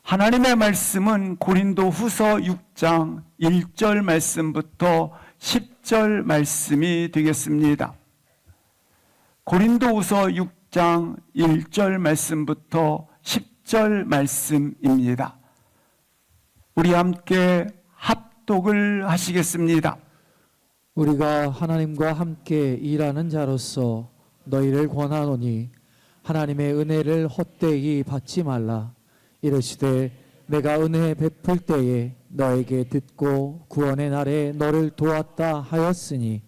하나님의 말씀은 고린도후서 6장 1절 말씀부터 10절 말씀이 되겠습니다. 고린도후서 6장 1절 말씀부터 10절 말씀입니다. 우리 함께 합독을 하시겠습니다. 우리가 하나님과 함께 일하는 자로서 너희를 권하노니 하나님의 은혜를 헛되이 받지 말라. 이르시되 내가 은혜 베풀 때에 너에게 듣고 구원의 날에 너를 도왔다 하였으니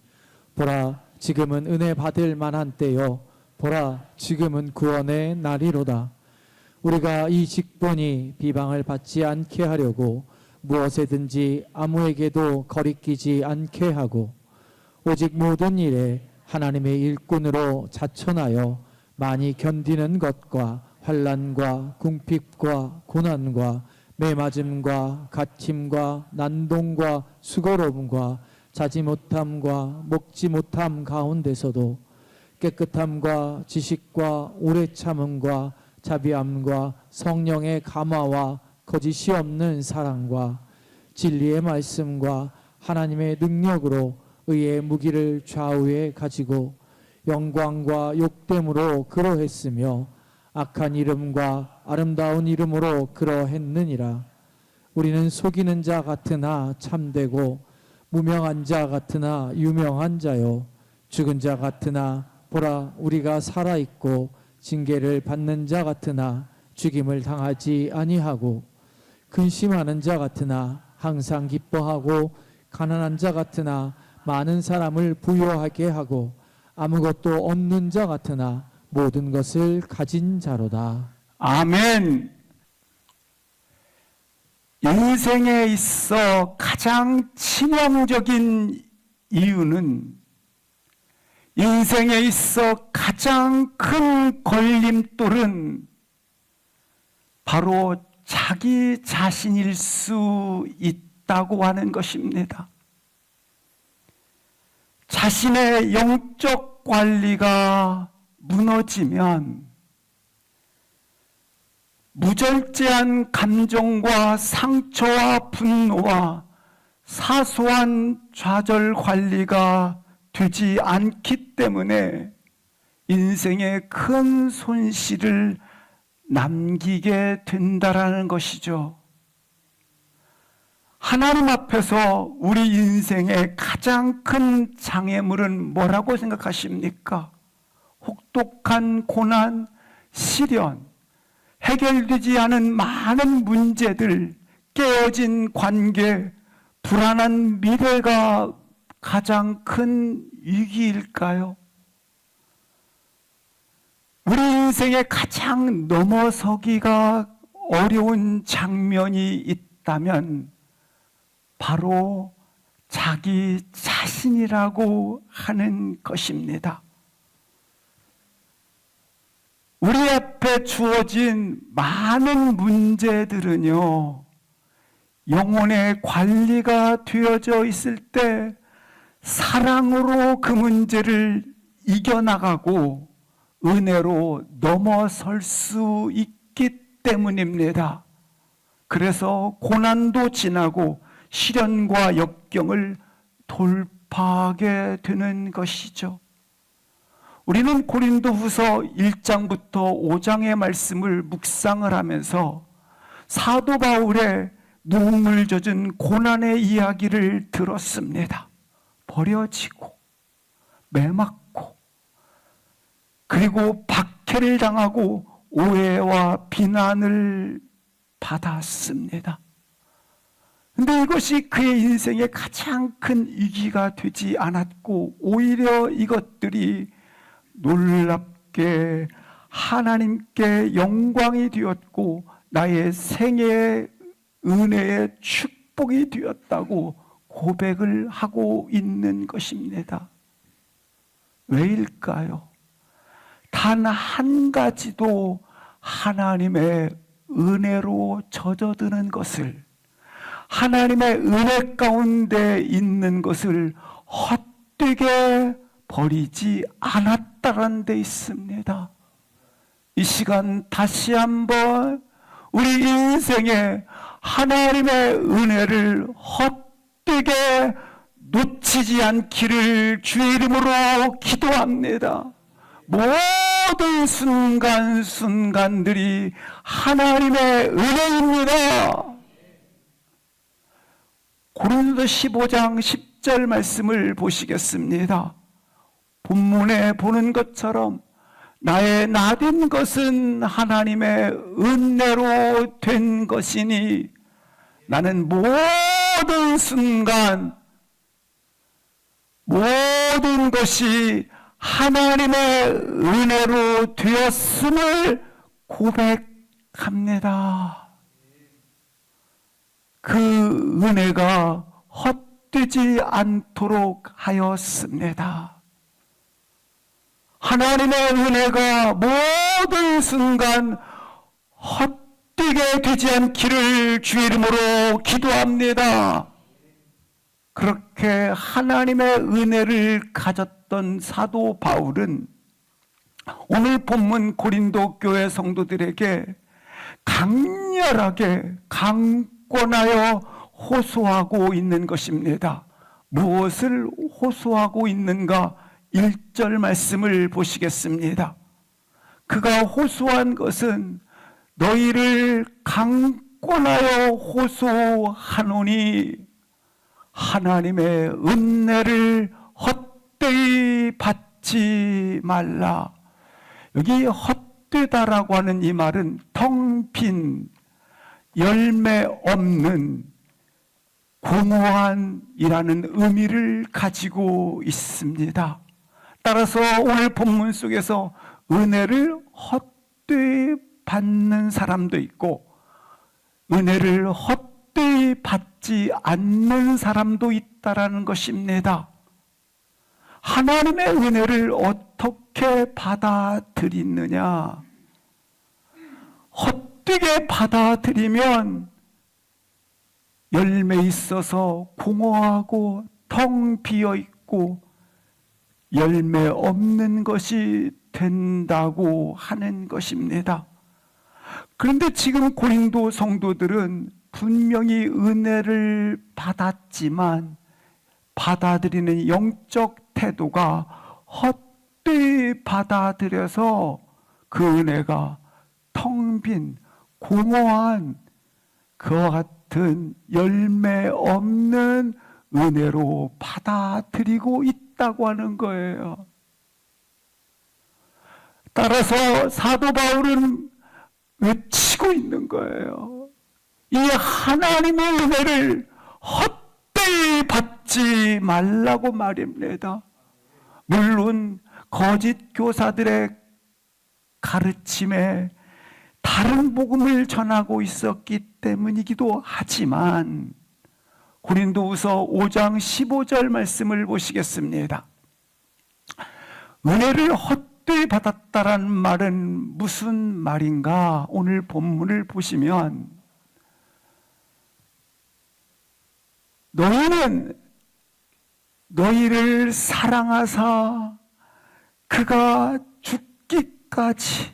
보라 지금은 은혜 받을 만한 때요 보라 지금은 구원의 날이로다. 우리가 이 직분이 비방을 받지 않게 하려고 무엇에든지 아무에게도 거리끼지 않게 하고 오직 모든 일에 하나님의 일꾼으로 자천하여 많이 견디는 것과 환난과 궁핍과 고난과 매맞음과 갇힘과 난동과 수고로움과 자지 못함과 먹지 못함 가운데서도 깨끗함과 지식과 오래 참음과 자비함과 성령의 감화와 거짓이 없는 사랑과 진리의 말씀과 하나님의 능력으로 의의 무기를 좌우에 가지고 영광과 욕됨으로 그러했으며 악한 이름과 아름다운 이름으로 그러했느니라. 우리는 속이는 자 같으나 참되고 무명한 자 같으나 유명한 자요 죽은 자 같으나 보라 우리가 살아있고 징계를 받는 자 같으나 죽임을 당하지 아니하고 근심하는 자 같으나 항상 기뻐하고 가난한 자 같으나 많은 사람을 부유하게 하고 아무것도 없는 자 같으나 모든 것을 가진 자로다. 아멘. 인생에 있어 가장 치명적인 이유는 인생에 있어 가장 큰 걸림돌은 바로 자기 자신일 수 있다고 하는 것입니다. 자신의 영적 관리가 무너지면 무절제한 감정과 상처와 분노와 사소한 좌절 관리가 되지 않기 때문에 인생에 큰 손실을 남기게 된다라는 것이죠. 하나님 앞에서 우리 인생의 가장 큰 장애물은 뭐라고 생각하십니까? 혹독한 고난, 시련, 해결되지 않은 많은 문제들, 깨어진 관계, 불안한 미래가 가장 큰 위기일까요? 우리 인생에 가장 넘어서기가 어려운 장면이 있다면 바로 자기 자신이라고 하는 것입니다. 우리 앞에 주어진 많은 문제들은요, 영혼의 관리가 되어져 있을 때 사랑으로 그 문제를 이겨나가고 은혜로 넘어설 수 있기 때문입니다. 그래서 고난도 지나고 시련과 역경을 돌파하게 되는 것이죠. 우리는 고린도후서 1장부터 5장의 말씀을 묵상을 하면서 사도 바울의 눈물 젖은 고난의 이야기를 들었습니다. 버려지고 매맞고 그리고 박해를 당하고 오해와 비난을 받았습니다. 근데 이것이 그의 인생의 가장 큰 위기가 되지 않았고 오히려 이것들이 놀랍게 하나님께 영광이 되었고 나의 생애의 은혜의 축복이 되었다고 고백을 하고 있는 것입니다. 왜일까요? 단 한 가지도 하나님의 은혜로 젖어드는 것을, 하나님의 은혜 가운데 있는 것을 헛되게 버리지 않았다는 데 있습니다. 이 시간 다시 한번 우리 인생에 하나님의 은혜를 헛되게 놓치지 않기를 주의 이름으로 기도합니다. 모든 순간순간들이 하나님의 은혜입니다. 고린도 15장 10절 말씀을 보시겠습니다. 본문에 보는 것처럼 나의 나된 것은 하나님의 은혜로 된 것이니 나는 모든 순간 모든 것이 하나님의 은혜로 되었음을 고백합니다. 그 은혜가 헛되지 않도록 하였습니다. 하나님의 은혜가 모든 순간 헛되게 되지 않기를 주의 이름으로 기도합니다. 그렇게 하나님의 은혜를 가졌던 사도 바울은 오늘 본문 고린도 교회 성도들에게 강렬하게 강권하여 호소하고 있는 것입니다. 무엇을 호소하고 있는가? 1절 말씀을 보시겠습니다. 그가 호소한 것은 너희를 강권하여 호소하노니 하나님의 은혜를 헛되이 받지 말라. 여기 헛되다라고 하는 이 말은 텅 빈 열매 없는 공허한이라는 의미를 가지고 있습니다. 따라서 오늘 본문 속에서 은혜를 헛되이 받는 사람도 있고 은혜를 헛되이 받지 않는 사람도 있다라는 것입니다. 하나님의 은혜를 어떻게 받아들이느냐? 헛되게 받아들이면 열매 있어서 공허하고 텅 비어 있고 열매 없는 것이 된다고 하는 것입니다. 그런데 지금 고린도 성도들은 분명히 은혜를 받았지만 받아들이는 영적 태도가 헛되이 받아들여서 그 은혜가 텅 빈 공허한 그와 같은 열매 없는 은혜로 받아들이고 있다고 하는 거예요. 따라서 사도 바울은 외치고 있는 거예요. 이 하나님의 은혜를 헛되이 받지 말라고 말입니다. 물론 거짓 교사들의 가르침에 다른 복음을 전하고 있었기 때문이기도 하지만 고린도후서 5장 15절 말씀을 보시겠습니다. 은혜를 헛되이 받았다라는 말은 무슨 말인가? 오늘 본문을 보시면 너희는 너희를 사랑하사 그가 죽기까지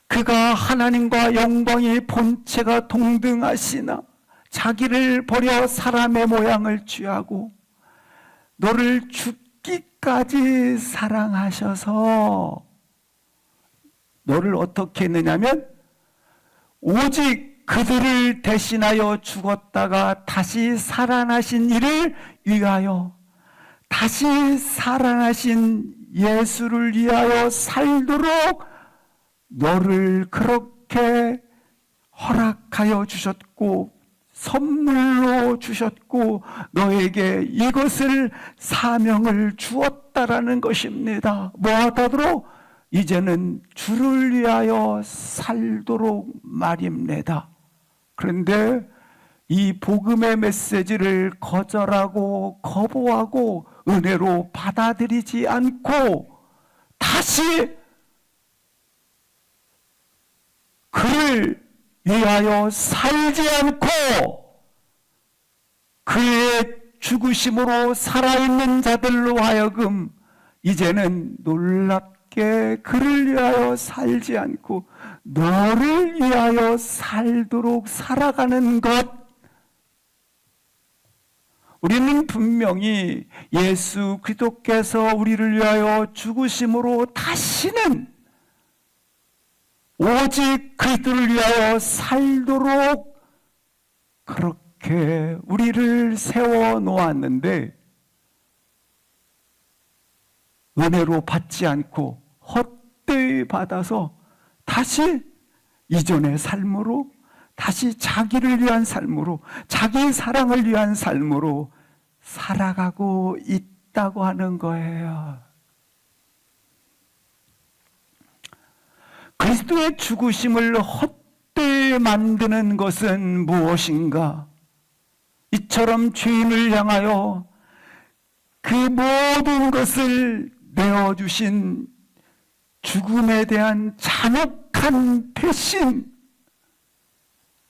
그가 하나님과 영광의 본체가 동등하시나 자기를 버려 사람의 모양을 취하고 너를 죽기까지 사랑하셔서 너를 어떻게 했느냐면 오직 그들을 대신하여 죽었다가 다시 살아나신 이를 위하여 다시 살아나신 예수를 위하여 살도록 너를 그렇게 허락하여 주셨고 선물로 주셨고 너에게 이것을 사명을 주었다라는 것입니다. 뭐하도록? 이제는 주를 위하여 살도록 말입니다. 그런데 이 복음의 메시지를 거절하고 거부하고 은혜로 받아들이지 않고 다시 그를 위하여 살지 않고 그의 죽으심으로 살아있는 자들로 하여금 이제는 놀랍게 함께 그를 위하여 살지 않고 너를 위하여 살도록 살아가는 것. 우리는 분명히 예수 그리스도께서 우리를 위하여 죽으심으로 다시는 오직 그리스도를 위하여 살도록 그렇게 우리를 세워 놓았는데 은혜로 받지 않고 헛되이 받아서 다시 이전의 삶으로, 다시 자기를 위한 삶으로, 자기 사랑을 위한 삶으로 살아가고 있다고 하는 거예요. 그리스도의 죽으심을 헛되이 만드는 것은 무엇인가? 이처럼 죄인을 향하여 그 모든 것을 내어주신 죽음에 대한 잔혹한 배신,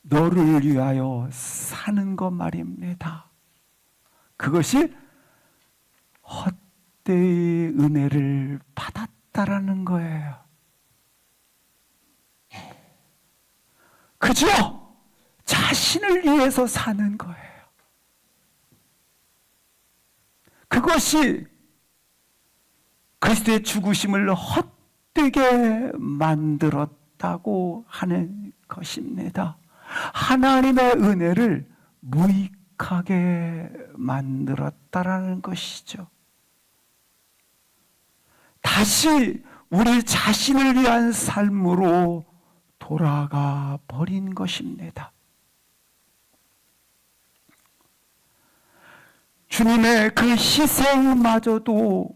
너를 위하여 사는 것 말입니다. 그것이 헛되이 은혜를 받았다라는 거예요. 그죠? 자신을 위해서 사는 거예요. 그것이 그리스도의 죽으심을 헛되게 만들었다고 하는 것입니다. 하나님의 은혜를 무익하게 만들었다라는 것이죠. 다시 우리 자신을 위한 삶으로 돌아가 버린 것입니다. 주님의 그 희생마저도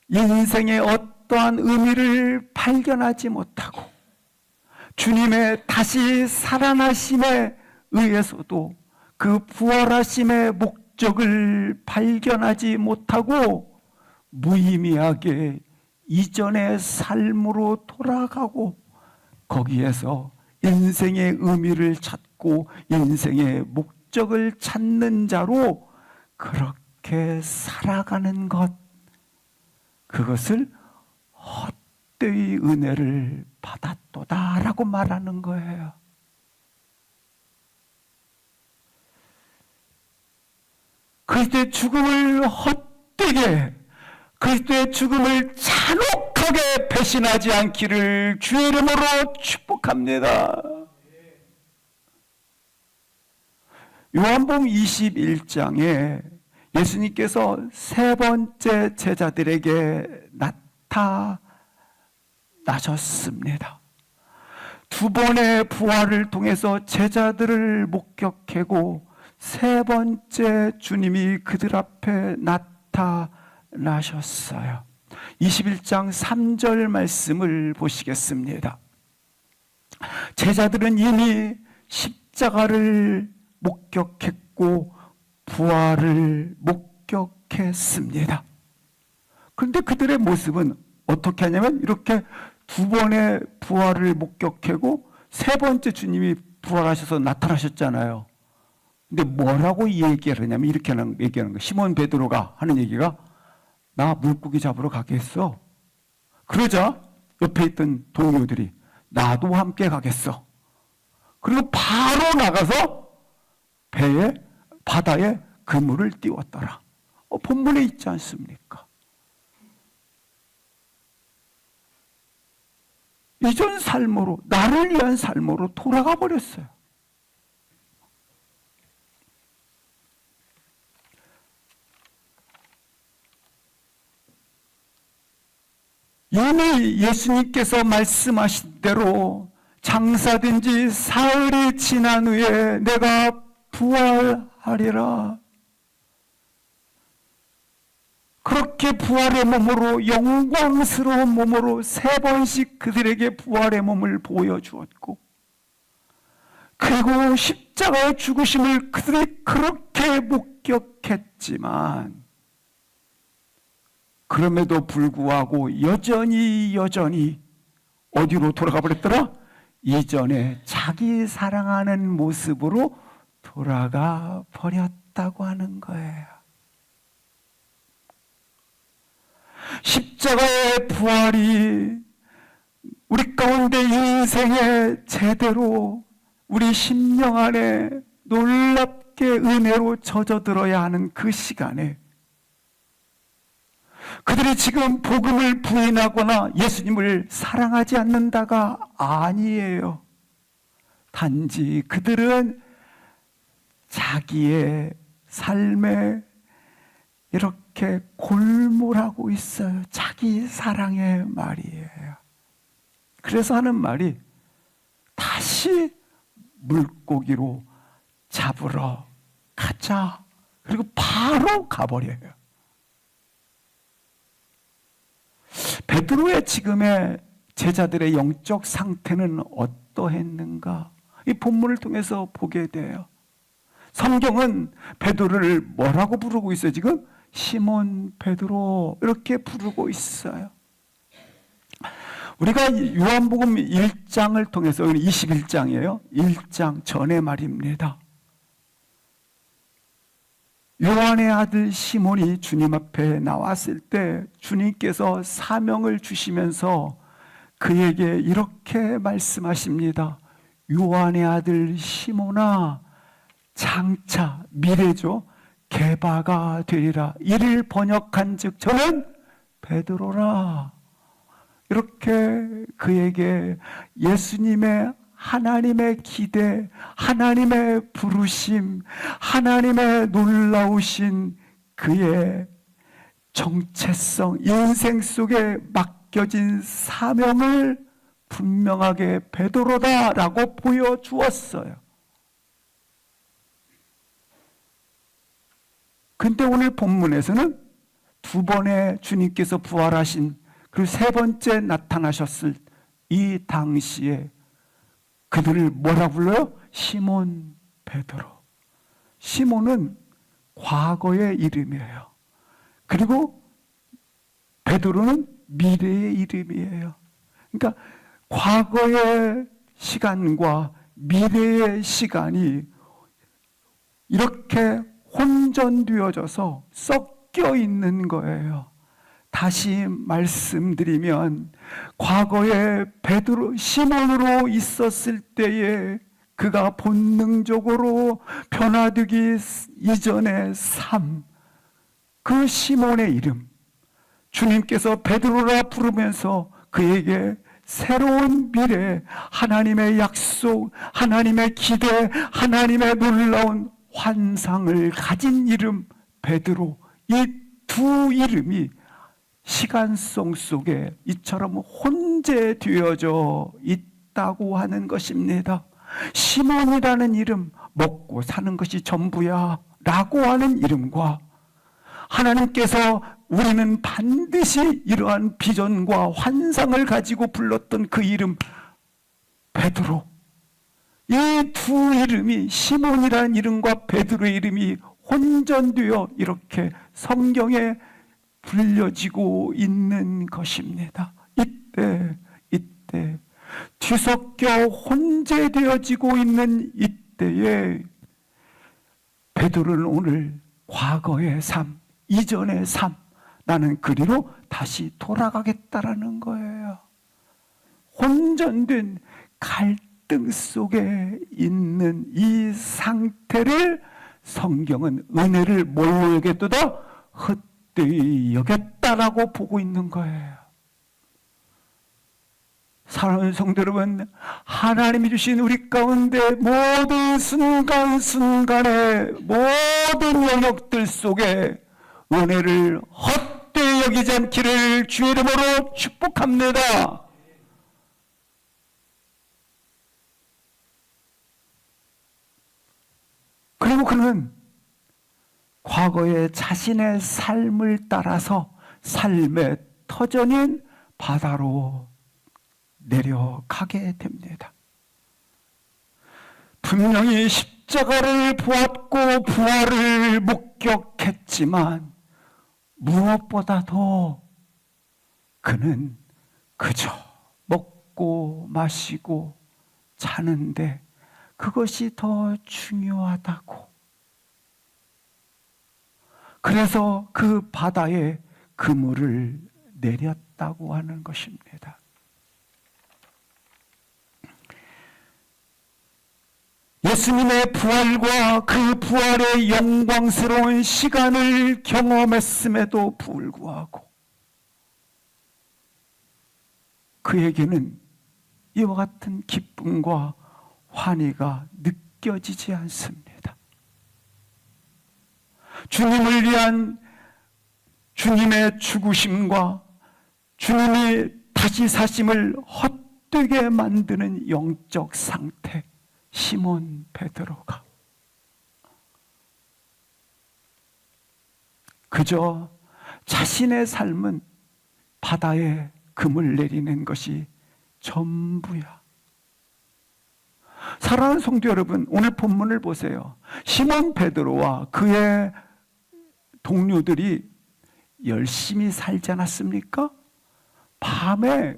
인생의 어떠한 의미를 발견하지 못하고 주님의 다시 살아나심에 의해서도 그 부활하심의 목적을 발견하지 못하고 무의미하게 이전의 삶으로 돌아가고 거기에서 인생의 의미를 찾고 인생의 목적을 찾는 자로 그렇게 살아가는 것, 그것을 헛되이 은혜를 받았도다라고 말하는 거예요. 그리스도의 죽음을 헛되게, 그리스도의 죽음을 잔혹하게 배신하지 않기를 주의 이름으로 축복합니다. 요한복음 21장에 예수님께서 세 번째 제자들에게 나타나셨습니다. 두 번의 부활을 통해서 제자들을 목격하고 세 번째 주님이 그들 앞에 나타나셨어요. 21장 3절 말씀을 보시겠습니다. 제자들은 이미 십자가를 목격했고 부활을 목격했습니다. 그런데 그들의 모습은 어떻게 하냐면 이렇게 두 번의 부활을 목격하고 세 번째 주님이 부활하셔서 나타나셨잖아요. 근데 뭐라고 얘기를 하냐면 이렇게 얘기하는 거예요. 시몬 베드로가 하는 얘기가 나 물고기 잡으러 가겠어. 그러자 옆에 있던 동료들이 나도 함께 가겠어. 그리고 바로 나가서 바다에 그물을 띄웠더라. 본문에 있지 않습니까? 이전 삶으로, 나를 위한 삶으로 돌아가 버렸어요. 이미 예수님께서 말씀하신 대로 장사된 지 사흘이 지난 후에 내가 부활하리라. 그렇게 부활의 몸으로, 영광스러운 몸으로 세 번씩 그들에게 부활의 몸을 보여주었고, 그리고 십자가의 죽으심을 그들이 그렇게 목격했지만 그럼에도 불구하고 여전히 어디로 돌아가 버렸더라? 이전에 자기 사랑하는 모습으로 돌아가 버렸다고 하는 거예요. 십자가의 부활이 우리 가운데 인생에 제대로 우리 심령 안에 놀랍게 은혜로 젖어들어야 하는 그 시간에 그들이 지금 복음을 부인하거나 예수님을 사랑하지 않는다가 아니에요. 단지 그들은 자기의 삶에 이렇게 골몰하고 있어요. 자기 사랑의 말이에요. 그래서 하는 말이 다시 물고기로 잡으러 가자. 그리고 바로 가버려요. 베드로의 지금의 제자들의 영적 상태는 어떠했는가? 이 본문을 통해서 보게 돼요. 성경은 베드로를 뭐라고 부르고 있어요? 지금 시몬 베드로 이렇게 부르고 있어요. 우리가 요한복음 1장을 통해서 21장이에요. 1장 전의 말입니다. 요한의 아들 시몬이 주님 앞에 나왔을 때 주님께서 사명을 주시면서 그에게 이렇게 말씀하십니다. 요한의 아들 시몬아, 장차 미래죠. 게바가 되리라. 이를 번역한 즉 저는 베드로라. 이렇게 그에게 예수님의 하나님의 기대, 하나님의 부르심, 하나님의 놀라우신 그의 정체성, 인생 속에 맡겨진 사명을 분명하게 베드로다라고 보여주었어요. 근데 오늘 본문에서는 두 번의 주님께서 부활하신 그리고 세 번째 나타나셨을 이 당시에 그들을 뭐라 불러요? 시몬 베드로. 시몬은 과거의 이름이에요. 그리고 베드로는 미래의 이름이에요. 그러니까 과거의 시간과 미래의 시간이 이렇게 혼전되어져서 섞여 있는 거예요. 다시 말씀드리면 과거에 베드로 시몬으로 있었을 때에 그가 본능적으로 변화되기 이전의 삶, 그 시몬의 이름, 주님께서 베드로라 부르면서 그에게 새로운 미래, 하나님의 약속, 하나님의 기대, 하나님의 놀라운 환상을 가진 이름 베드로, 이 두 이름이 시간성 속에 이처럼 혼재되어져 있다고 하는 것입니다. 시몬이라는 이름, 먹고 사는 것이 전부야 라고 하는 이름과 하나님께서 우리는 반드시 이러한 비전과 환상을 가지고 불렀던 그 이름 베드로, 이 두 이름이 시몬이라는 이름과 베드로의 이름이 혼전되어 이렇게 성경에 불려지고 있는 것입니다. 이때 뒤섞여 혼재되어지고 있는 이때에 베드로는 오늘 과거의 삶, 이전의 삶, 나는 그리로 다시 돌아가겠다라는 거예요. 혼전된 갈등 속에 있는 이 상태를 성경은 은혜를 뭘로 여겼도다? 헛되이 여겼다라고 보고 있는 거예요. 사랑하는 성도 여러분, 하나님이 주신 우리 가운데 모든 순간순간의 모든 영역들 속에 은혜를 헛되이 여기지 않기를 주의 이름으로 축복합니다. 그리고 그는 과거에 자신의 삶을 따라서 삶의 터전인 바다로 내려가게 됩니다. 분명히 십자가를 보았고 부활을 목격했지만 무엇보다도 그는 그저 먹고 마시고 자는데 그것이 더 중요하다고. 그래서 그 바다에 그물을 내렸다고 하는 것입니다. 예수님의 부활과 그 부활의 영광스러운 시간을 경험했음에도 불구하고 그에게는 이와 같은 기쁨과 환희가 느껴지지 않습니다. 주님을 위한 주님의 죽으심과 주님이 다시 사심을 헛되게 만드는 영적 상태, 시몬 베드로가 그저 자신의 삶은 바다에 금을 내리는 것이 전부야. 사랑하는 성도 여러분, 오늘 본문을 보세요. 시몬 베드로와 그의 동료들이 열심히 살지 않았습니까? 밤에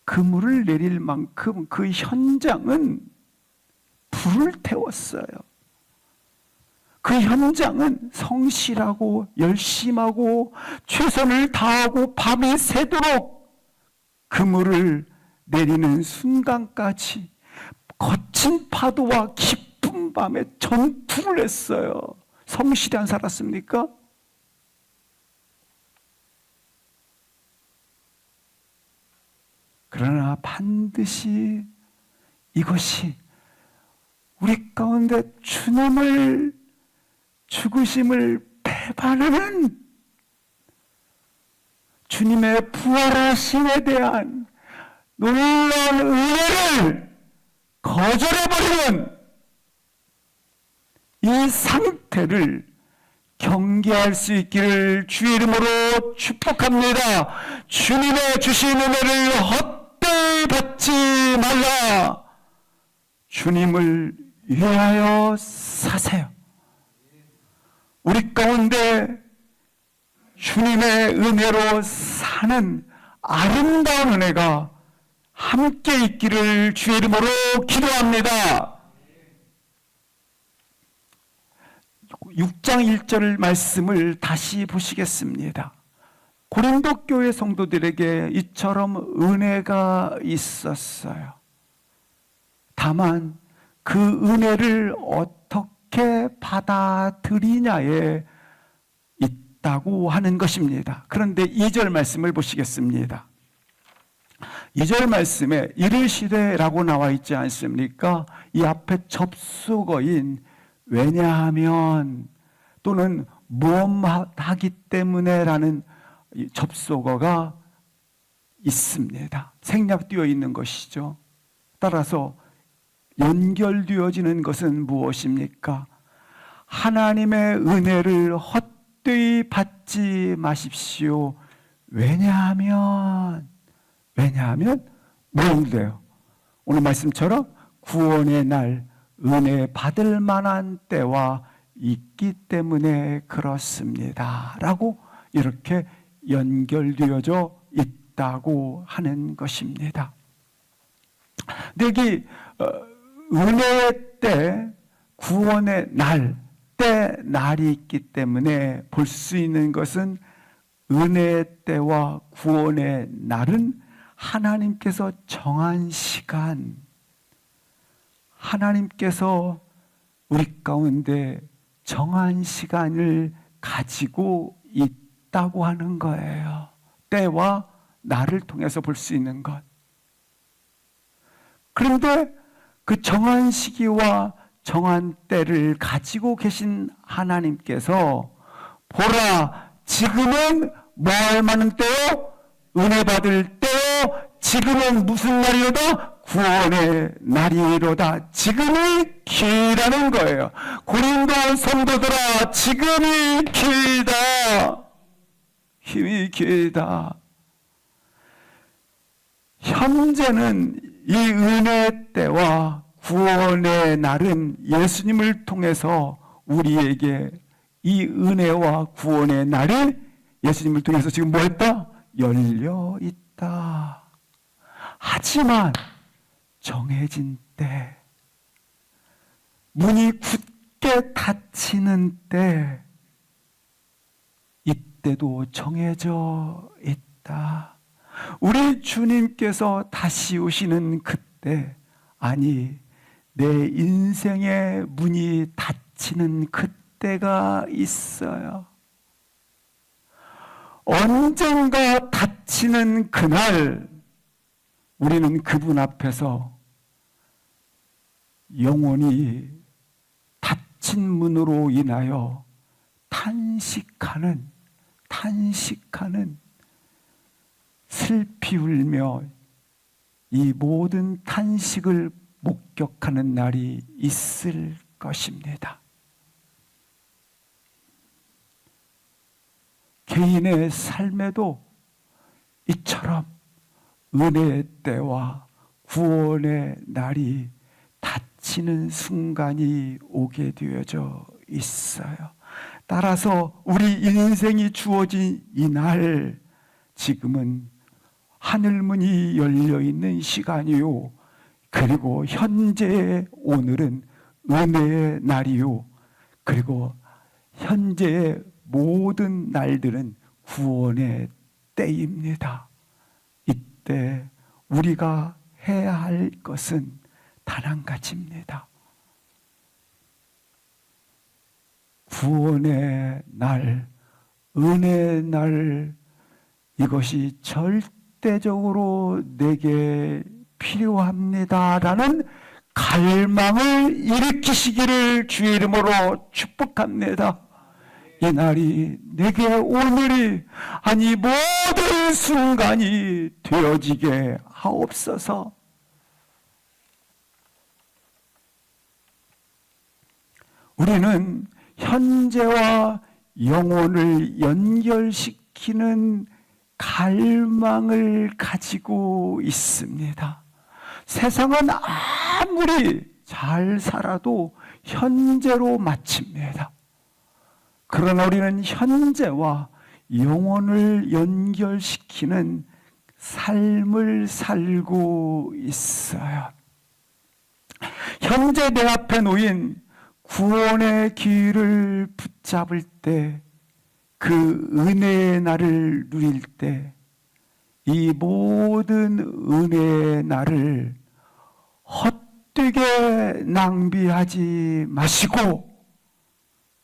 그물을 내릴 만큼 그 현장은 불을 태웠어요. 그 현장은 성실하고 열심하고 최선을 다하고 밤이 새도록 그물을 내리는 순간까지 거친 파도와 깊은 밤에 전투를 했어요. 성실히 안 살았습니까? 그러나 반드시 이것이 우리 가운데 주님을 죽으심을 배반하는 주님의 부활하심에 대한 놀라운 은혜를 거절해버리는 이 상태를 경계할 수 있기를 주의 이름으로 축복합니다. 주님의 주신 은혜를 헛되이 받지 말라. 주님을 위하여 사세요. 우리 가운데 주님의 은혜로 사는 아름다운 은혜가 함께 있기를 주의 이름으로 기도합니다. 6장 1절 말씀을 다시 보시겠습니다. 고린도 교회 성도들에게 이처럼 은혜가 있었어요. 다만 그 은혜를 어떻게 받아들이냐에 있다고 하는 것입니다. 그런데 2절 말씀을 보시겠습니다. 2절 말씀에 이르시되라고 나와 있지 않습니까? 이 앞에 접속어인 왜냐하면 또는 무엇하기 때문에라는 접속어가 있습니다. 생략되어 있는 것이죠. 따라서 연결되어지는 것은 무엇입니까? 하나님의 은혜를 헛되이 받지 마십시오. 왜냐하면 뭐인데요? 오늘 말씀처럼 구원의 날 은혜 받을 만한 때와 있기 때문에 그렇습니다. 라고 이렇게 연결되어져 있다고 하는 것입니다. 근데 여기 은혜의 때, 구원의 날, 날이 있기 때문에 볼 수 있는 것은 은혜의 때와 구원의 날은 하나님께서 정한 시간, 하나님께서 우리 가운데 정한 시간을 가지고 있다고 하는 거예요. 때와 날을 통해서 볼 수 있는 것. 그런데 그 정한 시기와 정한 때를 가지고 계신 하나님께서 보라, 지금은 뭐 할 만한 때요? 은혜 받을 때요? 지금은 무슨 날이로다? 구원의 날이로다. 지금이 길다는 거예요. 고린도 성도들아, 지금이 길다. 힘이 길다. 현재는 이 은혜 때와 구원의 날은 예수님을 통해서 우리에게 이 은혜와 구원의 날이 예수님을 통해서 지금 뭐 했다? 열려 있다. 하지만 정해진 때, 문이 굳게 닫히는 때, 이때도 정해져 받았다. 우리 주님께서 다시 오시는 그때, 아니 내 인생의 문이 닫히는 그때가 있어요. 언젠가 닫히는 그날 우리는 그분 앞에서 영원히 닫힌 문으로 인하여 탄식하는 슬피 울며 이 모든 탄식을 목격하는 날이 있을 것입니다. 개인의 삶에도 이처럼 은혜의 때와 구원의 날이 닫히는 순간이 오게 되어져 있어요. 따라서 우리 인생이 주어진 이 날, 지금은 하늘문이 열려있는 시간이요, 그리고 현재의 오늘은 은혜의 날이요, 그리고 현재의 모든 날들은 구원의 때입니다. 이때 우리가 해야 할 것은 단 한 가지입니다. 구원의 날, 은혜의 날, 이것이 절대적으로 내게 필요합니다라는 갈망을 일으키시기를 주의 이름으로 축복합니다. 이 날이 내게 오늘이, 아니 모든 순간이 되어지게 하옵소서. 우리는 현재와 영혼을 연결시키는 갈망을 가지고 있습니다. 세상은 아무리 잘 살아도 현재로 마칩니다. 그러나 우리는 현재와 영혼을 연결시키는 삶을 살고 있어요. 현재 내 앞에 놓인 구원의 길을 붙잡을 때, 그 은혜의 날을 누릴 때, 이 모든 은혜의 날을 헛되게 낭비하지 마시고,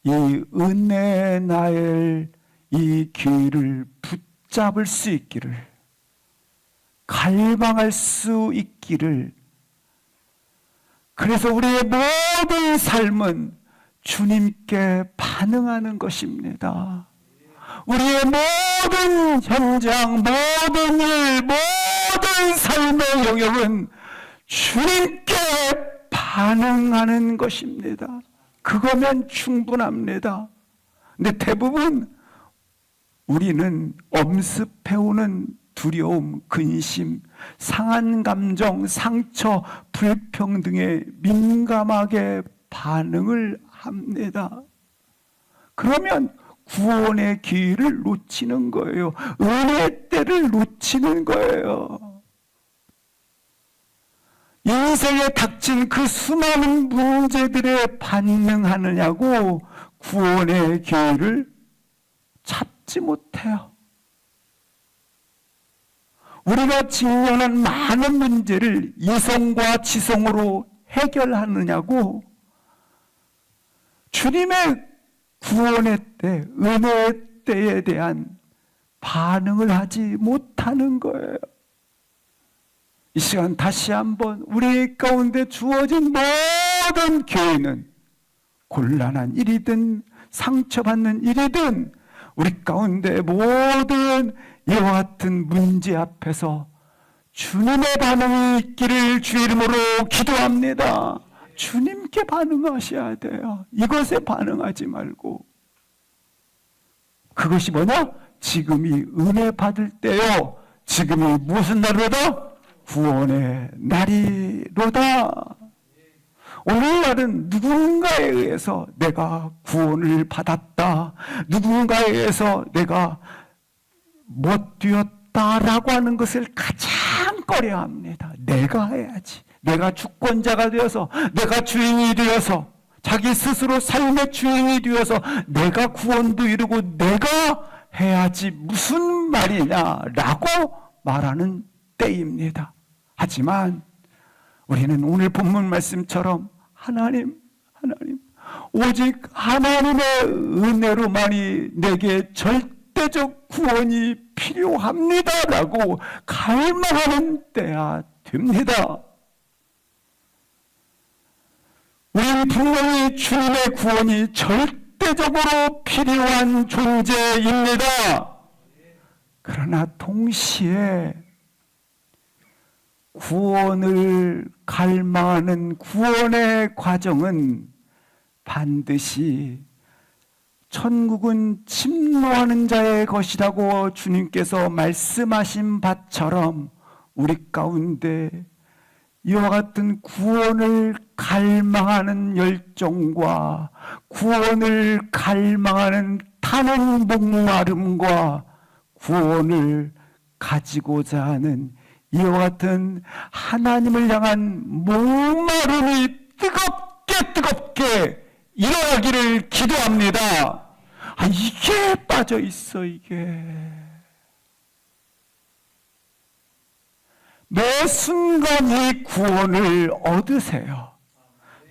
이 은혜의 날, 이 길을 붙잡을 수 있기를, 갈망할 수 있기를. 그래서 우리의 모든 삶은 주님께 반응하는 것입니다. 우리의 모든 현장, 모든 일, 모든 삶의 영역은 주님께 반응하는 것입니다. 그거면 충분합니다. 근데 대부분 우리는 엄습해오는 두려움, 근심, 상한 감정, 상처, 불평등에 민감하게 반응을 합니다. 그러면 구원의 기회를 놓치는 거예요. 은혜의 때를 놓치는 거예요. 인생에 닥친 그 수많은 문제들에 반응하느냐고 구원의 기회를 찾지 못해요. 우리가 직면한 많은 문제를 이성과 지성으로 해결하느냐고 주님의 구원의 때, 은혜의 때에 대한 반응을 하지 못하는 거예요. 이 시간 다시 한번 우리 가운데 주어진 모든 교회는 곤란한 일이든 상처받는 일이든 우리 가운데 모든 이와 같은 문제 앞에서 주님의 반응이 있기를 주의 이름으로 기도합니다. 주님께 반응하셔야 돼요. 이것에 반응하지 말고. 그것이 뭐냐? 지금이 은혜 받을 때요. 지금이 무슨 날이로다? 구원의 날이로다. 오늘날은 누군가에 의해서 내가 구원을 받았다, 누군가에 의해서 내가 못 뛰었다라고 하는 것을 가장 꺼려합니다. 내가 해야지. 내가 주권자가 되어서, 내가 주인이 되어서, 자기 스스로 삶의 주인이 되어서 내가 구원도 이루고 내가 해야지 무슨 말이냐라고 말하는 때입니다. 하지만 우리는 오늘 본문 말씀처럼 하나님 오직 하나님의 은혜로만이 내게 절대적 구원이 필요합니다라고 갈망하는 때야 됩니다. 우리는 분명히 주님의 구원이 절대적으로 필요한 존재입니다. 그러나 동시에 구원을 갈망하는 구원의 과정은 반드시 천국은 침노하는 자의 것이라고 주님께서 말씀하신 바처럼 우리 가운데 이와 같은 구원을 갈망하는 열정과 구원을 갈망하는 타는 목마름과 구원을 가지고자 하는 이와 같은 하나님을 향한 목마름이 뜨겁게 일어나기를 기도합니다. 이게 빠져 있어, 이게. 매 순간 이 구원을 얻으세요.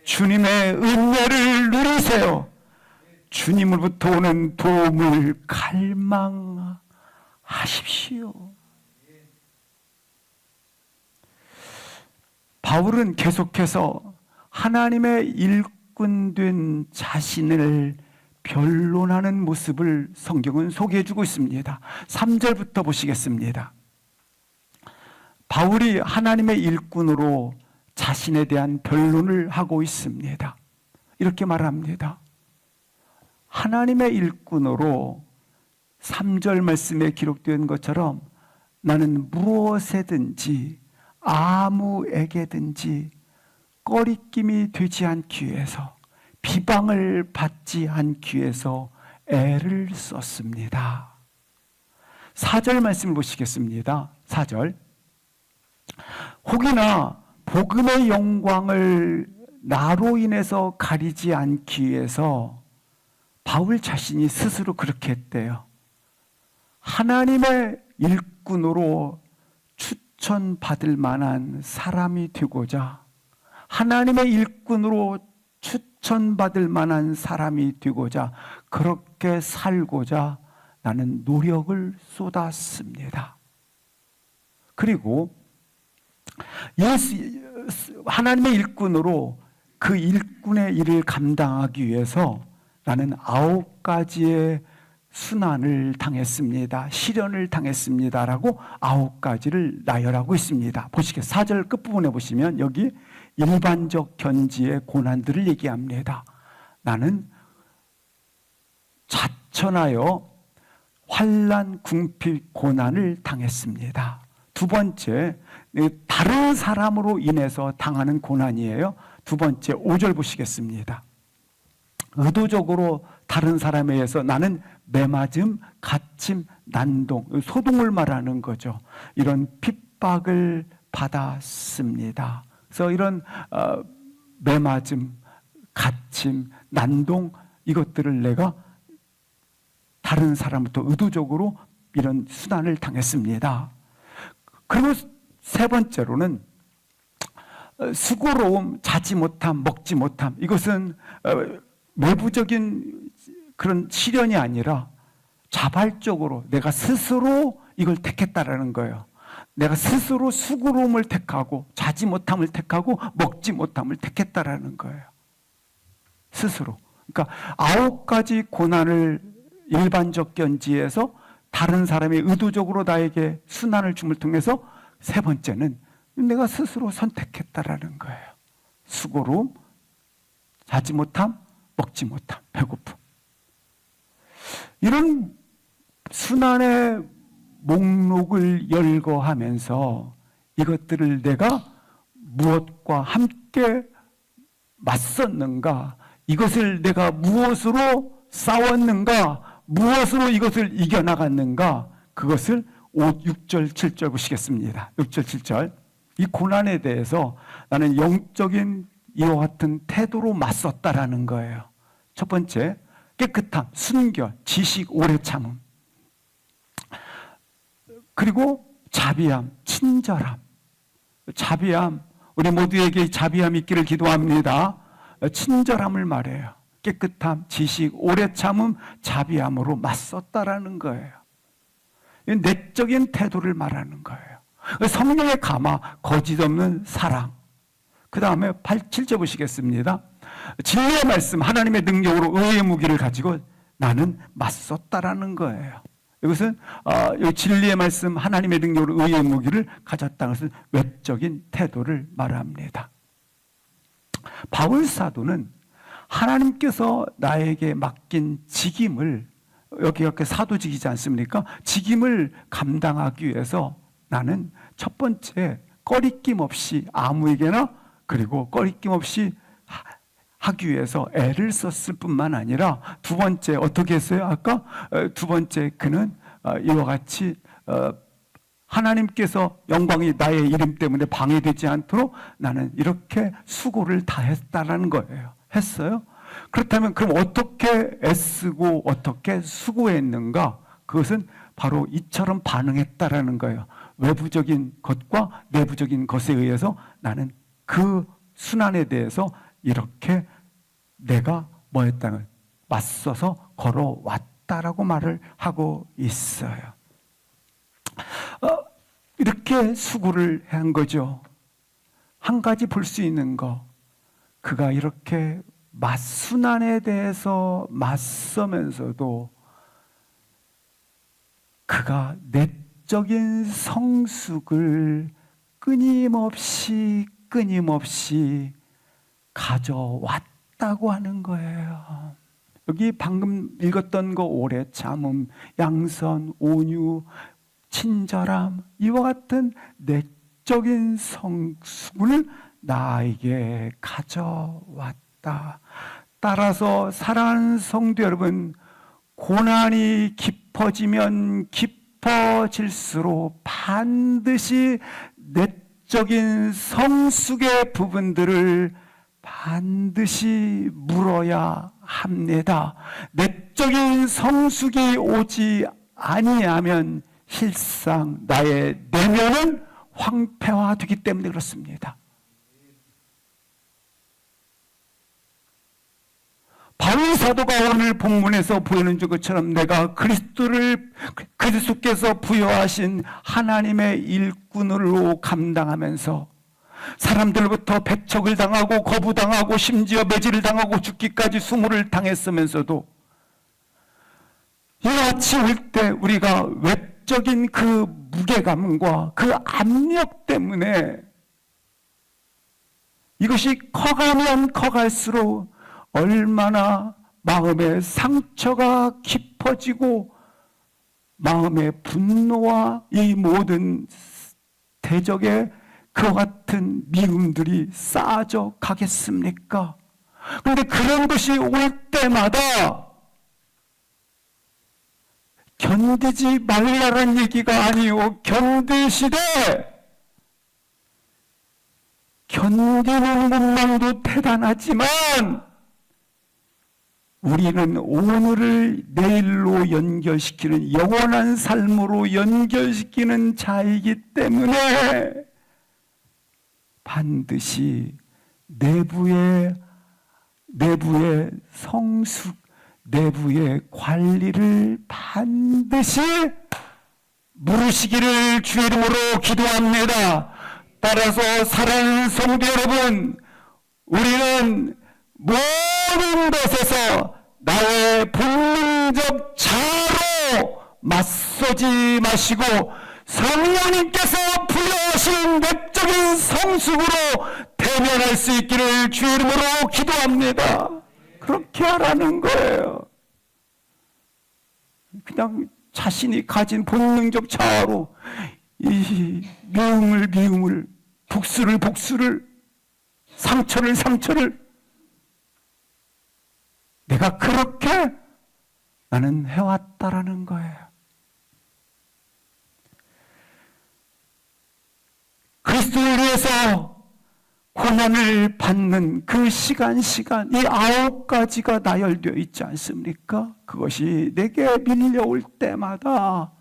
주님의 은혜를 누리세요. 주님으로부터 오는 도움을 갈망하십시오. 바울은 계속해서 하나님의 일꾼 된 자신을 변론하는 모습을 성경은 소개해 주고 있습니다. 3절부터 보시겠습니다. 바울이 하나님의 일꾼으로 자신에 대한 변론을 하고 있습니다. 이렇게 말합니다. 하나님의 일꾼으로 3절 말씀에 기록된 것처럼 나는 무엇에든지 아무에게든지 꺼리낌이 되지 않기 위해서 비방을 받지 않기 위해서 애를 썼습니다. 4절 말씀을 보시겠습니다. 4절 혹이나 복음의 영광을 나로 인해서 가리지 않기 위해서 바울 자신이 스스로 그렇게 했대요. 하나님의 일꾼으로 추천받을 만한 사람이 되고자 하나님의 일꾼으로 추천받을 만한 사람이 되고자 그렇게 살고자 나는 노력을 쏟았습니다. 그리고 하나님의 일꾼으로 그 일꾼의 일을 감당하기 위해서 나는 9가지의 순환을 당했습니다. 시련을 당했습니다라고 9가지를 나열하고 있습니다. 보시겠어요? 4절 끝부분에 보시면 여기 일반적 견지의 고난들을 얘기합니다. 나는 자천하여 환난, 궁핍, 고난을 당했습니다. 두 번째, 다른 사람으로 인해서 당하는 고난이에요. 두 번째, 5절 보시겠습니다. 의도적으로 다른 사람에 의해서 나는 매맞음, 갇힘, 난동, 소동을 말하는 거죠. 이런 핍박을 받았습니다. 그래서 이런 매맞음, 갇힘, 난동 이것들을 내가 다른 사람부터 의도적으로 이런 수난을 당했습니다. 그리고 세 번째로는 수고로움, 자지 못함, 먹지 못함. 이것은 외부적인 그런 시련이 아니라 자발적으로 내가 스스로 이걸 택했다라는 거예요. 내가 스스로 수고로움을 택하고 자지 못함을 택하고 먹지 못함을 택했다라는 거예요. 스스로. 그러니까 9가지 고난을 일반적 견지에서 다른 사람이 의도적으로 나에게 순환을 줌을 통해서 세 번째는 내가 스스로 선택했다라는 거예요. 수고로움, 자지 못함, 먹지 못함, 배고픔. 이런 순환의 목록을 열거하면서 이것들을 내가 무엇과 함께 맞섰는가, 이것을 내가 무엇으로 싸웠는가, 무엇으로 이것을 이겨나갔는가, 그것을 6절, 7절 보시겠습니다. 6절, 7절. 이 고난에 대해서 나는 영적인 이와 같은 태도로 맞섰다라는 거예요. 첫 번째, 깨끗함, 순결, 지식, 오래 참음. 그리고 자비함, 친절함. 자비함, 우리 모두에게 자비함 있기를 기도합니다. 친절함을 말해요. 깨끗함, 지식, 오래 참음, 자비함으로 맞섰다라는 거예요. 내적인 태도를 말하는 거예요. 성령의 감화, 거짓 없는 사랑. 그 다음에 7절 보시겠습니다. 진리의 말씀, 하나님의 능력으로 의의 무기를 가지고 나는 맞섰다라는 거예요. 이것은 이 진리의 말씀, 하나님의 능력으로 의의 무기를 가졌다는 것은 외적인 태도를 말합니다. 바울 사도는 하나님께서 나에게 맡긴 직임을, 여기가 그 사도직이지 않습니까? 직임을 감당하기 위해서 나는 첫 번째 꺼리낌 없이 아무에게나, 그리고 꺼리낌 없이 하기 위해서 애를 썼을 뿐만 아니라 두 번째 어떻게 했어요? 아까 두 번째 그는 이와 같이 하나님께서 영광이 나의 이름 때문에 방해되지 않도록 나는 이렇게 수고를 다했다라는 거예요. 했어요? 그렇다면 그럼 어떻게 애쓰고 어떻게 수고했는가? 그것은 바로 이처럼 반응했다라는 거예요. 외부적인 것과 내부적인 것에 의해서 나는 그 순환에 대해서 이렇게 내가 뭐 했다는, 맞서서 걸어왔다라고 말을 하고 있어요. 이렇게 수고를 한 거죠. 한 가지 볼 수 있는 거, 그가 이렇게 맞순환에 대해서 맞서면서도 그가 내적인 성숙을 끊임없이 가져왔다고 하는 거예요. 여기 방금 읽었던 거, 오래 참음, 양선, 온유, 친절함, 이와 같은 내적인 성숙을 나에게 가져왔다. 따라서 사랑하는 성도 여러분, 고난이 깊어지면 깊어질수록 반드시 내적인 성숙의 부분들을 반드시 물어야 합니다. 내적인 성숙이 오지 아니하면 실상 나의 내면은 황폐화되기 때문에 그렇습니다. 바울 사도가 오늘 본문에서 보여준 것처럼 내가 그리스도께서 부여하신 하나님의 일꾼으로 감당하면서 사람들로부터 배척을 당하고 거부당하고 심지어 매질을 당하고 죽기까지 수모를 당했으면서도 이와 같이 올 때 우리가 외적인 그 무게감과 그 압력 때문에 이것이 커가면 커갈수록 얼마나 마음의 상처가 깊어지고 마음의 분노와 이 모든 대적의 그와 같은 미움들이 쌓아져 가겠습니까? 그런데 그런 것이 올 때마다 견디지 말라는 얘기가 아니요, 견디시되 견디는 것만도 대단하지만 우리는 오늘을 내일로 연결시키는 영원한 삶으로 연결시키는 자이기 때문에 반드시 내부의 성숙, 내부의 관리를 반드시 물으시기를 주의 이름으로 기도합니다. 따라서 사랑하는 성도 여러분, 우리는 모든 것에서 나의 본능적 자아로 맞서지 마시고 성령님께서 부여하신 내적인 성숙으로 대면할 수 있기를 주의 이름으로 기도합니다. 그렇게 하라는 거예요. 그냥 자신이 가진 본능적 자아로 이 미움을 복수를 상처를 내가 그렇게 나는 해왔다라는 거예요. 그리스도를 위해서 고난을 받는 그 시간 이 9가지가 나열되어 있지 않습니까? 그것이 내게 밀려올 때마다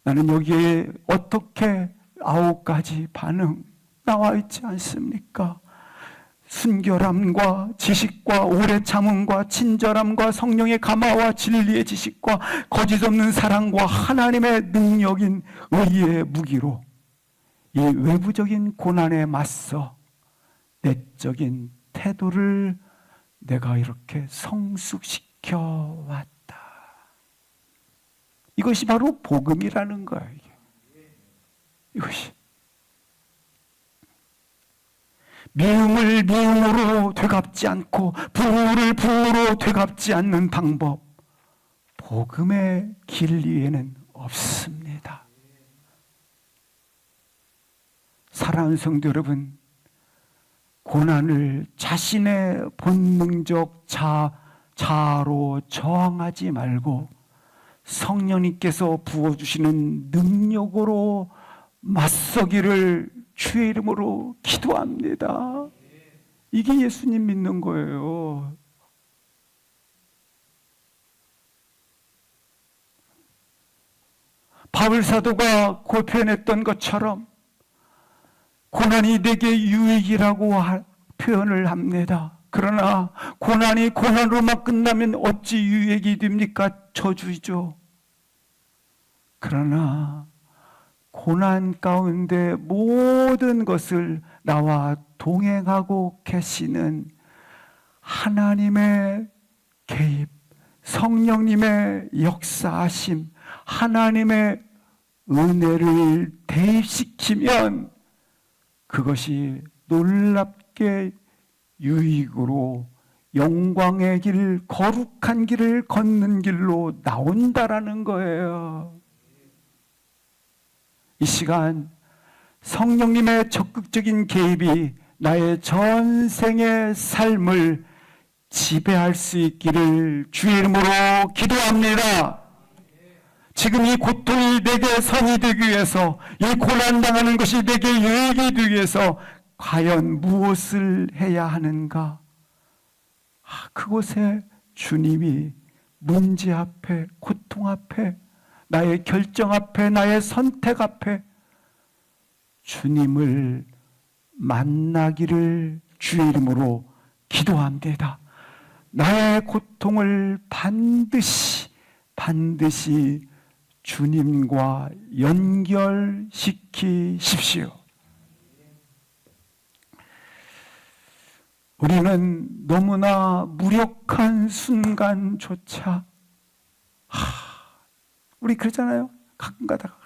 나는 여기에 어떻게 9가지 반응 나와 있지 않습니까? 순결함과 지식과 오래 참음과 친절함과 성령의 감화와 진리의 지식과 거짓 없는 사랑과 하나님의 능력인 의의 무기로 이 외부적인 고난에 맞서 내적인 태도를 내가 이렇게 성숙시켜 왔다. 이것이 바로 복음이라는 거예요. 이것이 미움을 미움으로 되갚지 않고 분노를 분노로 되갚지 않는 방법, 복음의 길 위에는 없습니다. 사랑하는 성도 여러분, 고난을 자신의 본능적 자아로 저항하지 말고 성령님께서 부어주시는 능력으로 맞서기를 주의 이름으로 기도합니다. 이게 예수님 믿는 거예요. 바울 사도가 그 표현했던 것처럼 고난이 내게 유익이라고 표현을 합니다. 그러나 고난이 고난으로만 끝나면 어찌 유익이 됩니까? 저주이죠. 그러나 고난 가운데 모든 것을 나와 동행하고 계시는 하나님의 개입, 성령님의 역사하심, 하나님의 은혜를 대입시키면 그것이 놀랍게 유익으로 영광의 길, 거룩한 길을 걷는 길로 나온다라는 거예요. 이 시간 성령님의 적극적인 개입이 나의 전생의 삶을 지배할 수 있기를 주의 이름으로 기도합니다. 지금 이 고통이 내게 선이 되기 위해서, 이 고난당하는 것이 내게 유익이 되기 위해서 과연 무엇을 해야 하는가? 그곳에 주님이 문제 앞에, 고통 앞에, 나의 결정 앞에, 나의 선택 앞에 주님을 만나기를 주의 이름으로 기도합니다. 나의 고통을 반드시 주님과 연결시키십시오. 우리는 너무나 무력한 순간조차 우리 그러잖아요. 가끔 가다가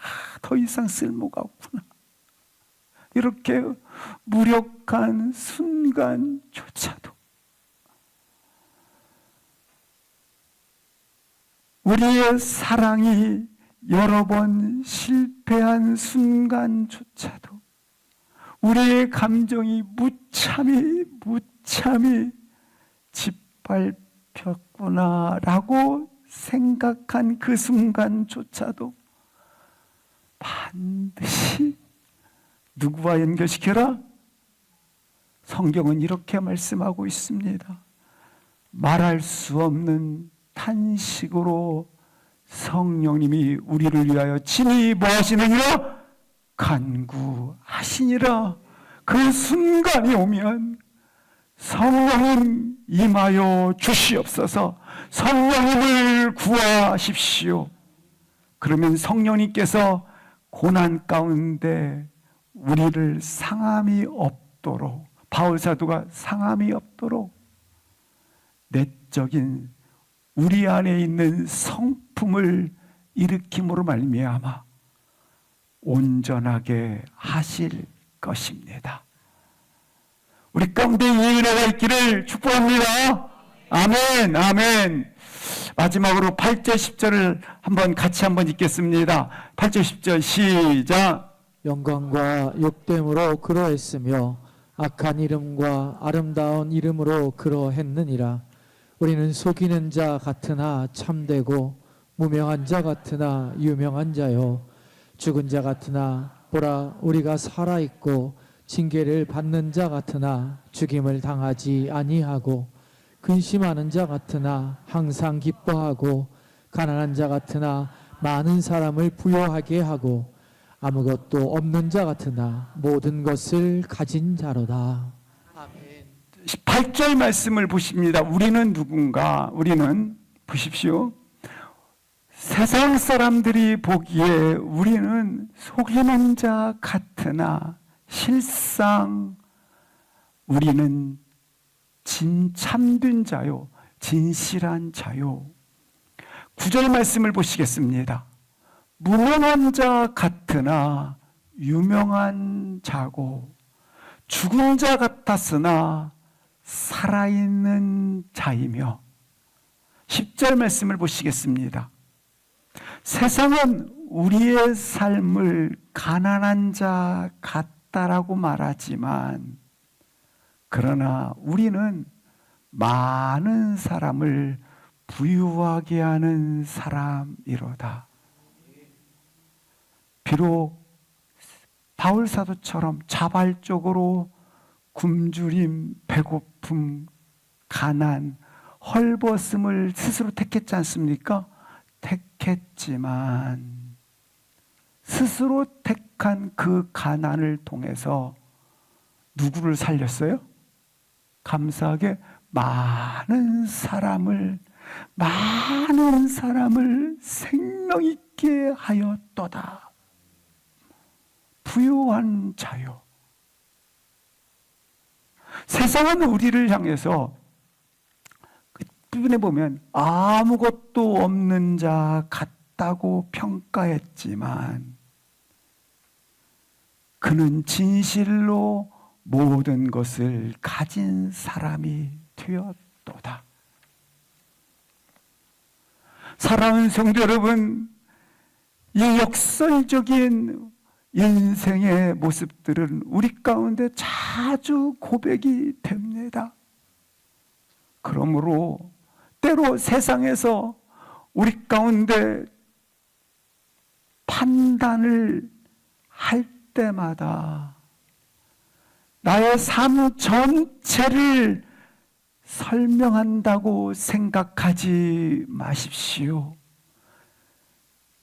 더 이상 쓸모가 없구나. 이렇게 무력한 순간조차도 우리의 사랑이 여러 번 실패한 순간조차도 우리의 감정이 무참히 짓밟혔구나라고 생각한 그 순간조차도 반드시 누구와 연결시켜라? 성경은 이렇게 말씀하고 있습니다. 말할 수 없는 탄식으로 성령님이 우리를 위하여 친히 뭐 하시느니라? 간구하시니라. 그 순간이 오면 성령님 임하여 주시옵소서. 성령님을 구하십시오. 그러면 성령님께서 고난 가운데 우리를 상함이 없도록, 바울 사도가 상함이 없도록 내적인 우리 안에 있는 성품을 일으킴으로 말미암아 온전하게 하실 것입니다. 우리 가운데 이 은혜가 있기를 축복합니다. 아멘, 아멘. 마지막으로 8절 10절을 같이 한번 읽겠습니다. 8절 10절 시작. 영광과 욕됨으로 그러했으며 악한 이름과 아름다운 이름으로 그러했느니라. 우리는 속이는 자 같으나 참되고 무명한 자 같으나 유명한 자요 죽은 자 같으나 보라 우리가 살아있고 징계를 받는 자 같으나 죽임을 당하지 아니하고 근심하는 자 같으나 항상 기뻐하고 가난한 자 같으나 많은 사람을 부유하게 하고 아무것도 없는 자 같으나 모든 것을 가진 자로다. 8절 말씀을 보십니다. 우리는 누군가? 우리는 보십시오. 세상 사람들이 보기에 우리는 속이는 자 같으나 실상 우리는 참된 자요, 진실한 자요. 9절 말씀을 보시겠습니다. 무명한 자 같으나 유명한 자고 죽은 자 같았으나 살아있는 자이며 10절 말씀을 보시겠습니다. 세상은 우리의 삶을 가난한 자 같다라고 말하지만 그러나 우리는 많은 사람을 부유하게 하는 사람이로다. 비록 바울 사도처럼 자발적으로 굶주림, 배고픔, 가난, 헐벗음을 스스로 택했지 않습니까? 택했지만 스스로 택한 그 가난을 통해서 누구를 살렸어요? 감사하게 많은 사람을 생명 있게 하였도다. 부유한 자요. 세상은 우리를 향해서 끝부분에 보면 아무것도 없는 자 같다고 평가했지만 그는 진실로 모든 것을 가진 사람이 되었도다. 사랑하는 성도 여러분, 이 역설적인 인생의 모습들은 우리 가운데 자주 고백이 됩니다. 그러므로 때로 세상에서 우리 가운데 판단을 할 때마다 나의 삶 전체를 설명한다고 생각하지 마십시오.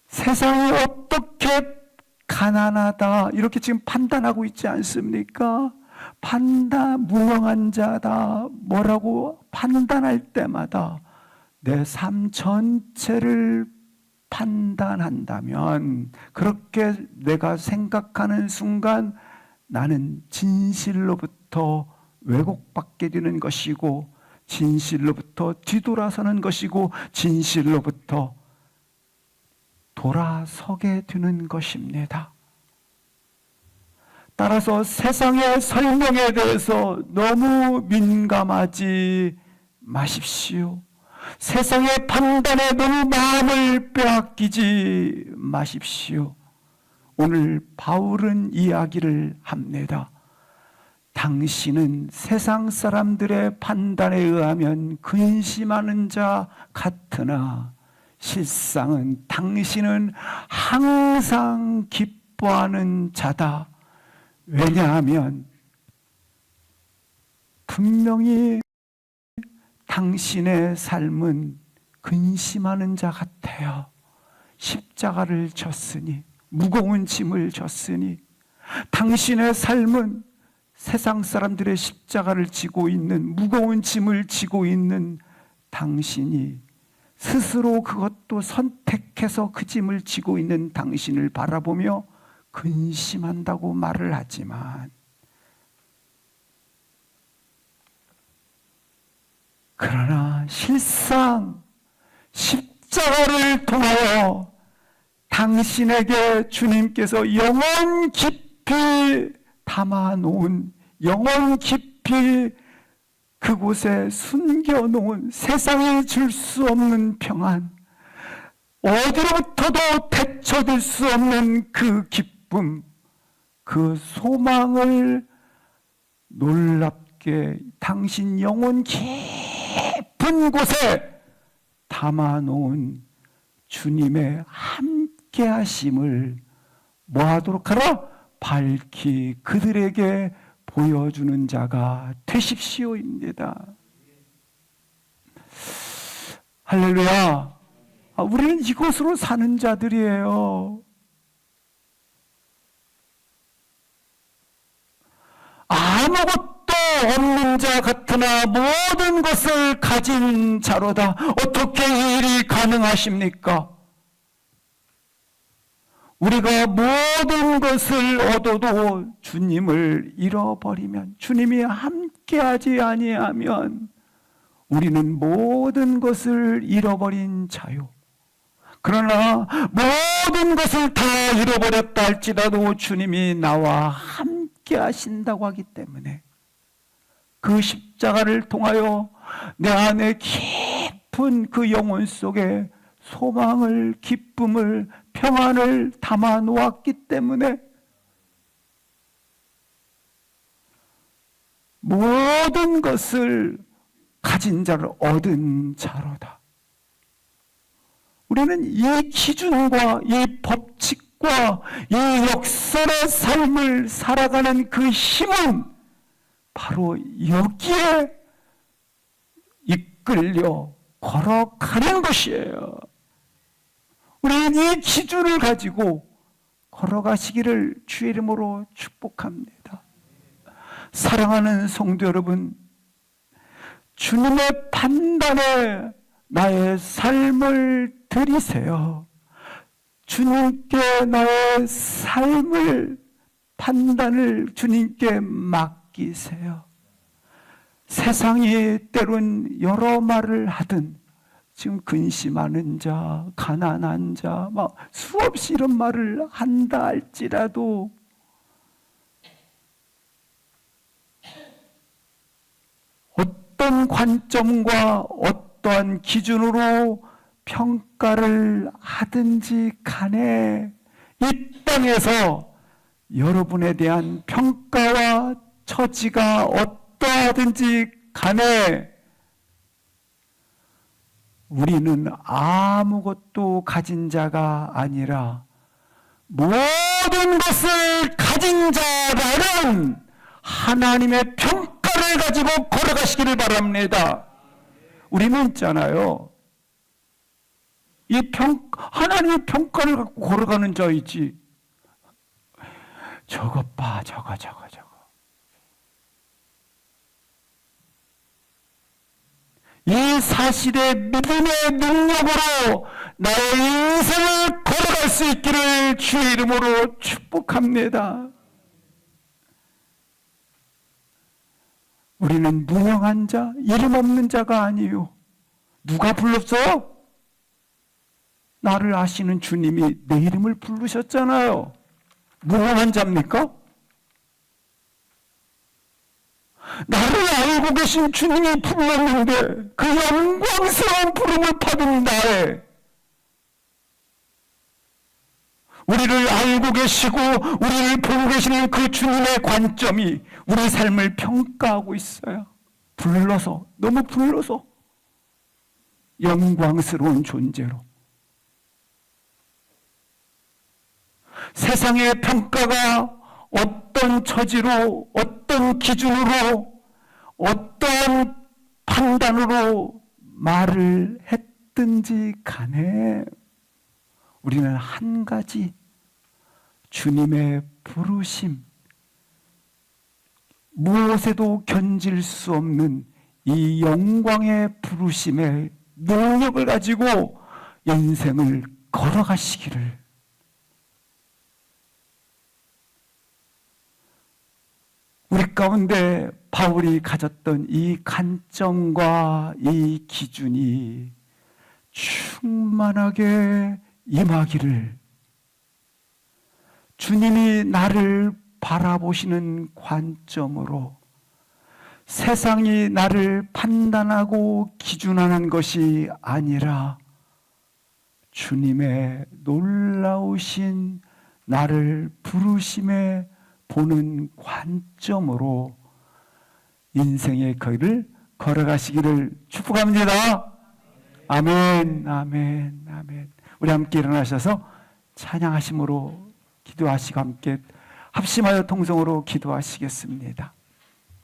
세상이 어떻게 가난하다 이렇게 지금 판단하고 있지 않습니까? 무명한 자다 뭐라고 판단할 때마다 내 삶 전체를 판단한다면 그렇게 내가 생각하는 순간 나는 진실로부터 왜곡받게 되는 것이고 진실로부터 뒤돌아서는 것이고 진실로부터 돌아서게 되는 것입니다. 따라서 세상의 설명에 대해서 너무 민감하지 마십시오. 세상의 판단에 너무 마음을 빼앗기지 마십시오. 오늘 바울은 이야기를 합니다. 당신은 세상 사람들의 판단에 의하면 근심하는 자 같으나 실상은 당신은 항상 기뻐하는 자다. 왜냐하면 분명히 당신의 삶은 근심하는 자 같아요. 십자가를 졌으니 무거운 짐을 졌으니 당신의 삶은 세상 사람들의 십자가를 지고 있는 무거운 짐을 지고 있는 당신이 스스로 그것도 선택해서 그 짐을 지고 있는 당신을 바라보며 근심한다고 말을 하지만 그러나 실상 십자가를 통하여 당신에게 주님께서 영원 깊이 담아놓은 영원 깊이 그곳에 숨겨놓은 세상이 줄 수 없는 평안, 어디로부터도 대처될 수 없는 그 기쁨, 그 소망을 놀랍게 당신 영혼 깊은 곳에 담아놓은 주님의 함께 하심을 뭐하도록 하라? 밝히 그들에게 보여주는 자가 되십시오입니다. 할렐루야. 우리는 이것으로 사는 자들이에요. 아무것도 없는 자 같으나 모든 것을 가진 자로다. 어떻게 이 일이 가능하십니까? 우리가 모든 것을 얻어도 주님을 잃어버리면, 주님이 함께하지 아니하면 우리는 모든 것을 잃어버린 자요. 그러나 모든 것을 다 잃어버렸다 할지라도 주님이 나와 함께 하신다고 하기 때문에 그 십자가를 통하여 내 안에 깊은 그 영혼 속에 소망을, 기쁨을, 평안을 담아 놓았기 때문에 모든 것을 가진 자를 얻은 자로다. 우리는 이 기준과 이 법칙과 이 역설의 삶을 살아가는 그 힘은 바로 여기에 이끌려 걸어가는 것이에요. 우리는 이 기준을 가지고 걸어가시기를 주의 이름으로 축복합니다. 사랑하는 성도 여러분, 주님의 판단에 나의 삶을 드리세요. 주님께 나의 삶을, 판단을 주님께 맡기세요. 세상이 때론 여러 말을 하든, 지금 근심하는 자, 가난한 자, 막 수없이 이런 말을 한다 할지라도 어떤 관점과 어떠한 기준으로 평가를 하든지 간에 이 땅에서 여러분에 대한 평가와 처지가 어떠하든지 간에 우리는 아무것도 가진 자가 아니라 모든 것을 가진 자라는 하나님의 평가를 가지고 걸어가시기를 바랍니다. 우리는 있잖아요. 하나님의 평가를 갖고 걸어가는 자이지. 저것 봐, 저거. 이 사실의 믿음의 능력으로 나의 인생을 걸어갈 수 있기를 주의 이름으로 축복합니다. 우리는 무명한 자, 이름 없는 자가 아니요. 누가 불렀어요? 나를 아시는 주님이 내 이름을 부르셨잖아요. 무명한 자입니까? 나를 알고 계신 주님이 불렀는데 그 영광스러운 부름을 받은 나에 우리를 알고 계시고 우리를 보고 계시는 그 주님의 관점이 우리 삶을 평가하고 있어요. 너무 불러서 영광스러운 존재로. 세상의 평가가 어떤 처지로, 어떤 기준으로, 어떤 판단으로 말을 했든지 간에 우리는 한 가지, 주님의 부르심, 무엇에도 견질 수 없는 이 영광의 부르심의 능력을 가지고 인생을 걸어가시기를 우리 가운데 바울이 가졌던 이 관점과 이 기준이 충만하게 임하기를, 주님이 나를 바라보시는 관점으로 세상이 나를 판단하고 기준하는 것이 아니라 주님의 놀라우신 나를 부르심에 보는 관점으로 인생의 길을 걸어가시기를 축복합니다. 아멘, 아멘, 아멘. 우리 함께 일어나셔서 찬양하심으로 기도하시고 함께 합심하여 통성으로 기도하시겠습니다.